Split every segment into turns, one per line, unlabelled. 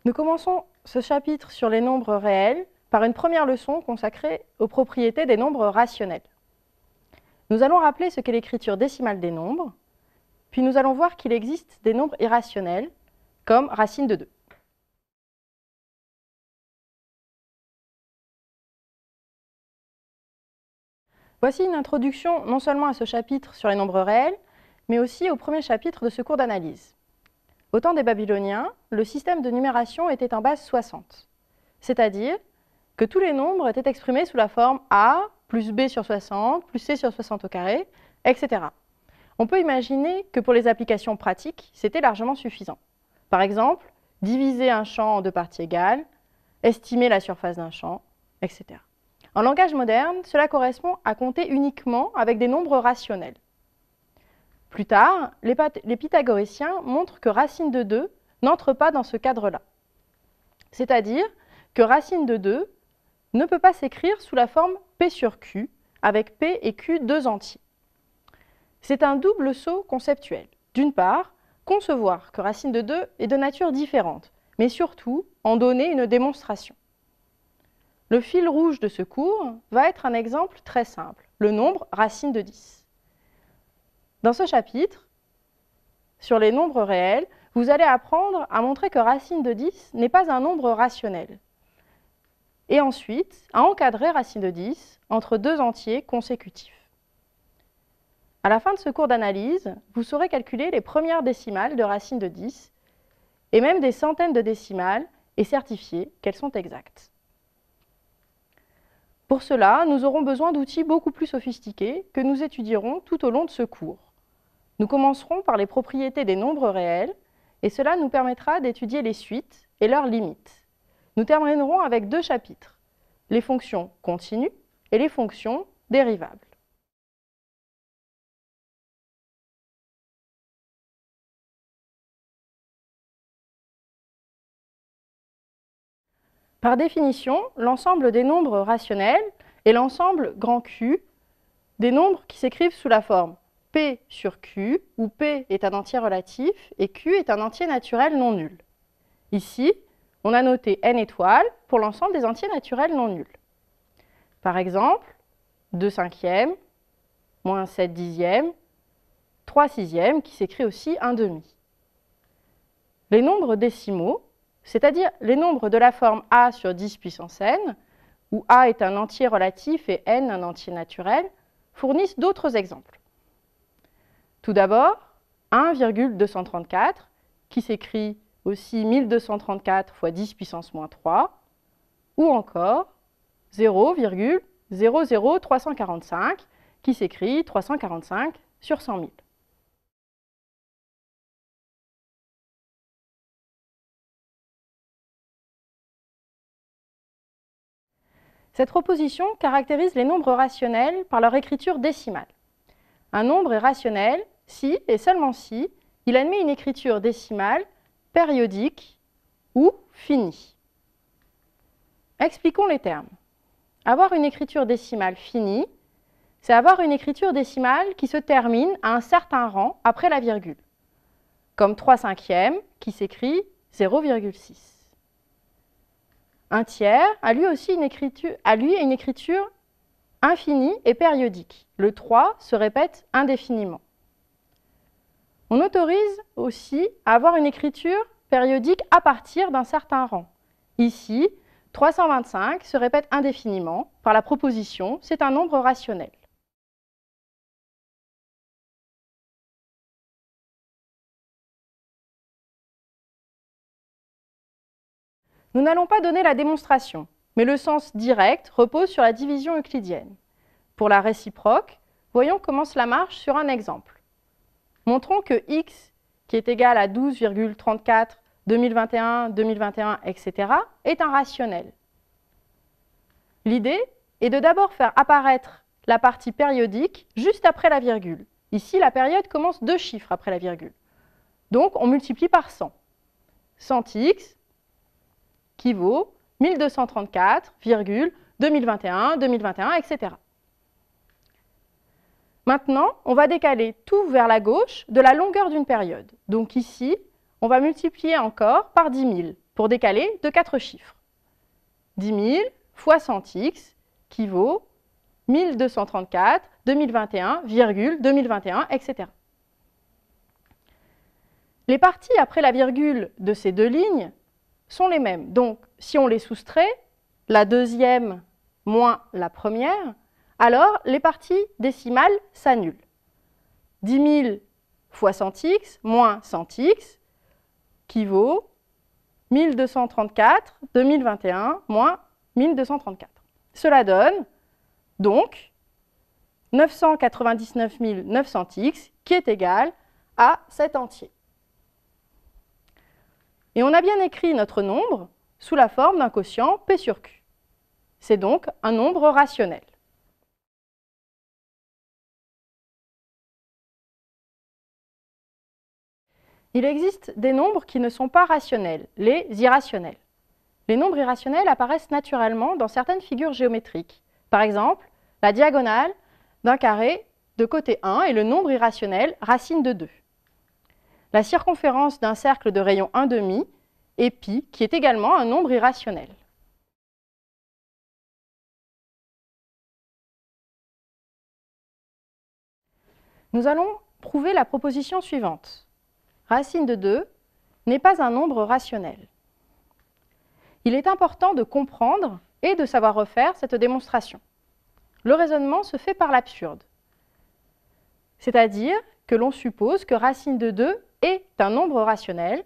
Nous commençons ce chapitre sur les nombres réels par une première leçon consacrée aux propriétés des nombres rationnels. Nous allons rappeler ce qu'est l'écriture décimale des nombres, puis nous allons voir qu'il existe des nombres irrationnels, comme racine de 2. Voici une introduction non seulement à ce chapitre sur les nombres réels, mais aussi au premier chapitre de ce cours d'analyse. Au temps des Babyloniens, le système de numération était en base 60, c'est-à-dire que tous les nombres étaient exprimés sous la forme A plus B sur 60, plus C sur 60 au carré, etc. On peut imaginer que pour les applications pratiques, c'était largement suffisant. Par exemple, diviser un champ en 2 parties égales, estimer la surface d'un champ, etc. En langage moderne, cela correspond à compter uniquement avec des nombres rationnels. Plus tard, les pythagoriciens montrent que racine de 2 n'entre pas dans ce cadre-là. C'est-à-dire que racine de 2 ne peut pas s'écrire sous la forme P sur Q, avec P et Q deux entiers. C'est un double saut conceptuel. D'une part, concevoir que racine de 2 est de nature différente, mais surtout en donner une démonstration. Le fil rouge de ce cours va être un exemple très simple, le nombre racine de 10. Dans ce chapitre, sur les nombres réels, vous allez apprendre à montrer que racine de 10 n'est pas un nombre rationnel. Et ensuite, à encadrer racine de 10 entre deux entiers consécutifs. À la fin de ce cours d'analyse, vous saurez calculer les premières décimales de racine de 10 et même des centaines de décimales et certifier qu'elles sont exactes. Pour cela, nous aurons besoin d'outils beaucoup plus sophistiqués que nous étudierons tout au long de ce cours. Nous commencerons par les propriétés des nombres réels et cela nous permettra d'étudier les suites et leurs limites. Nous terminerons avec 2 chapitres, les fonctions continues et les fonctions dérivables. Par définition, l'ensemble des nombres rationnels est l'ensemble grand Q des nombres qui s'écrivent sous la forme P sur Q, où P est un entier relatif et Q est un entier naturel non nul. Ici, on a noté n étoiles pour l'ensemble des entiers naturels non nuls. Par exemple, 2 cinquièmes, moins 7 dixièmes, 3 sixièmes, qui s'écrit aussi 1 demi. Les nombres décimaux, c'est-à-dire les nombres de la forme A sur 10 puissance n, où A est un entier relatif et n un entier naturel, fournissent d'autres exemples. Tout d'abord, 1,234, qui s'écrit aussi 1234 fois 10 puissance moins 3, ou encore 0,00345, qui s'écrit 345 sur 100 000. Cette proposition caractérise les nombres rationnels par leur écriture décimale. Un nombre est rationnel si, et seulement si, il admet une écriture décimale périodique ou finie. Expliquons les termes. Avoir une écriture décimale finie, c'est avoir une écriture décimale qui se termine à un certain rang après la virgule, comme 3 cinquièmes qui s'écrit 0,6. Un tiers a lui aussi une écriture infinie et périodique. Le 3 se répète indéfiniment. On autorise aussi à avoir une écriture périodique à partir d'un certain rang. Ici, 325 se répète indéfiniment par la proposition « c'est un nombre rationnel ». Nous n'allons pas donner la démonstration, mais le sens direct repose sur la division euclidienne. Pour la réciproque, voyons comment cela marche sur un exemple. Montrons que x, qui est égal à 12,34, 2021, 2021, etc., est un rationnel. L'idée est de d'abord faire apparaître la partie périodique juste après la virgule. Ici, la période commence 2 chiffres après la virgule. Donc, on multiplie par 100. 100x qui vaut 1234, 2021, 2021, etc. Maintenant, on va décaler tout vers la gauche de la longueur d'une période. Donc ici, on va multiplier encore par 10 000. pour décaler de 4 chiffres. 10 000 fois 100x qui vaut 1234, 2021, 2021, etc. Les parties après la virgule de ces deux lignes sont les mêmes. Donc, si on les soustrait, la deuxième moins la première, alors les parties décimales s'annulent. 10 000 fois 100x moins 100x qui vaut 1234, 2021 moins 1234. Cela donne donc 999 900x qui est égal à 7 entiers. Et on a bien écrit notre nombre sous la forme d'un quotient P sur Q. C'est donc un nombre rationnel. Il existe des nombres qui ne sont pas rationnels, les irrationnels. Les nombres irrationnels apparaissent naturellement dans certaines figures géométriques. Par exemple, la diagonale d'un carré de côté 1 est le nombre irrationnel racine de 2. La circonférence d'un cercle de rayon 1/2 est pi, qui est également un nombre irrationnel. Nous allons prouver la proposition suivante. Racine de 2 n'est pas un nombre rationnel. Il est important de comprendre et de savoir refaire cette démonstration. Le raisonnement se fait par l'absurde, c'est-à-dire que l'on suppose que racine de 2 est un nombre rationnel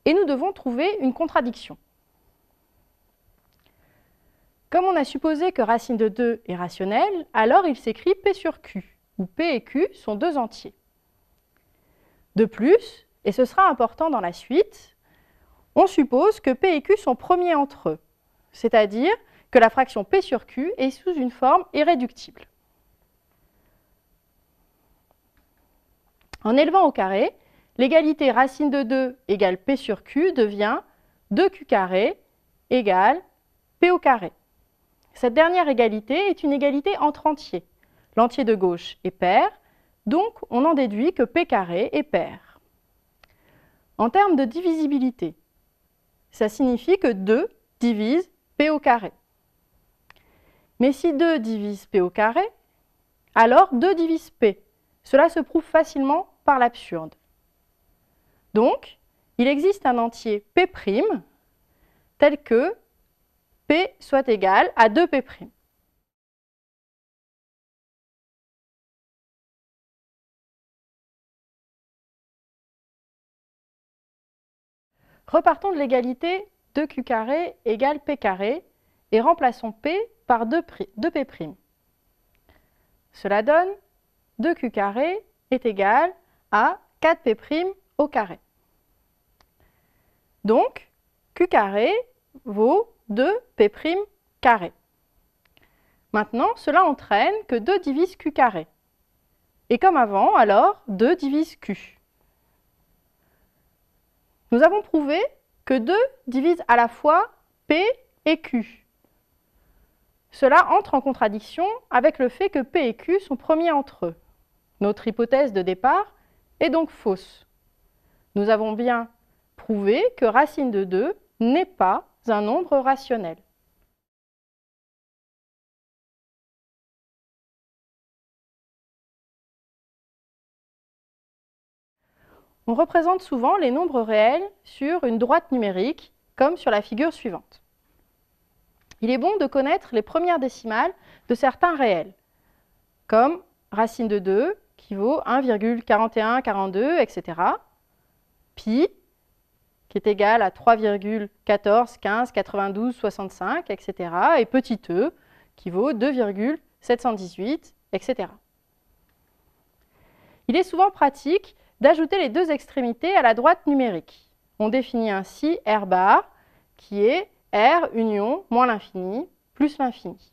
et nous devons trouver une contradiction. Comme on a supposé que racine de 2 est rationnelle, alors il s'écrit P sur Q, où P et Q sont deux entiers. De plus, et ce sera important dans la suite, on suppose que P et Q sont premiers entre eux, c'est-à-dire que la fraction P sur Q est sous une forme irréductible. En élevant au carré, l'égalité racine de 2 égale P sur Q devient 2Q carré égale P au carré. Cette dernière égalité est une égalité entre entiers. L'entier de gauche est pair, donc on en déduit que P carré est pair. En termes de divisibilité, ça signifie que 2 divise P au carré. Mais si 2 divise P au carré, alors 2 divise P. Cela se prouve facilement par l'absurde. Donc, il existe un entier P' tel que P soit égal à 2P'. Repartons de l'égalité 2Q carré égale P carré et remplaçons P par 2P'. Cela donne 2Q carré est égal à 4P' au carré. Donc, Q carré vaut 2P' carré. Maintenant, cela entraîne que 2 divise Q carré. Et comme avant, alors 2 divise Q. Nous avons prouvé que 2 divise à la fois P et Q. Cela entre en contradiction avec le fait que P et Q sont premiers entre eux. Notre hypothèse de départ est donc fausse. Nous avons bien prouvé que racine de 2 n'est pas un nombre rationnel. On représente souvent les nombres réels sur une droite numérique, comme sur la figure suivante. Il est bon de connaître les premières décimales de certains réels, comme racine de 2 qui vaut 1,4142, etc. Pi, qui est égal à 3,14, 15, 92, 65, etc. Et petit e, qui vaut 2,718, etc. Il est souvent pratique d'ajouter les deux extrémités à la droite numérique. On définit ainsi R bar, qui est R union moins l'infini plus l'infini.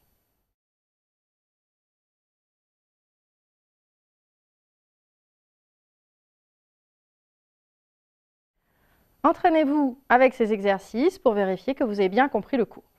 Entraînez-vous avec ces exercices pour vérifier que vous avez bien compris le cours.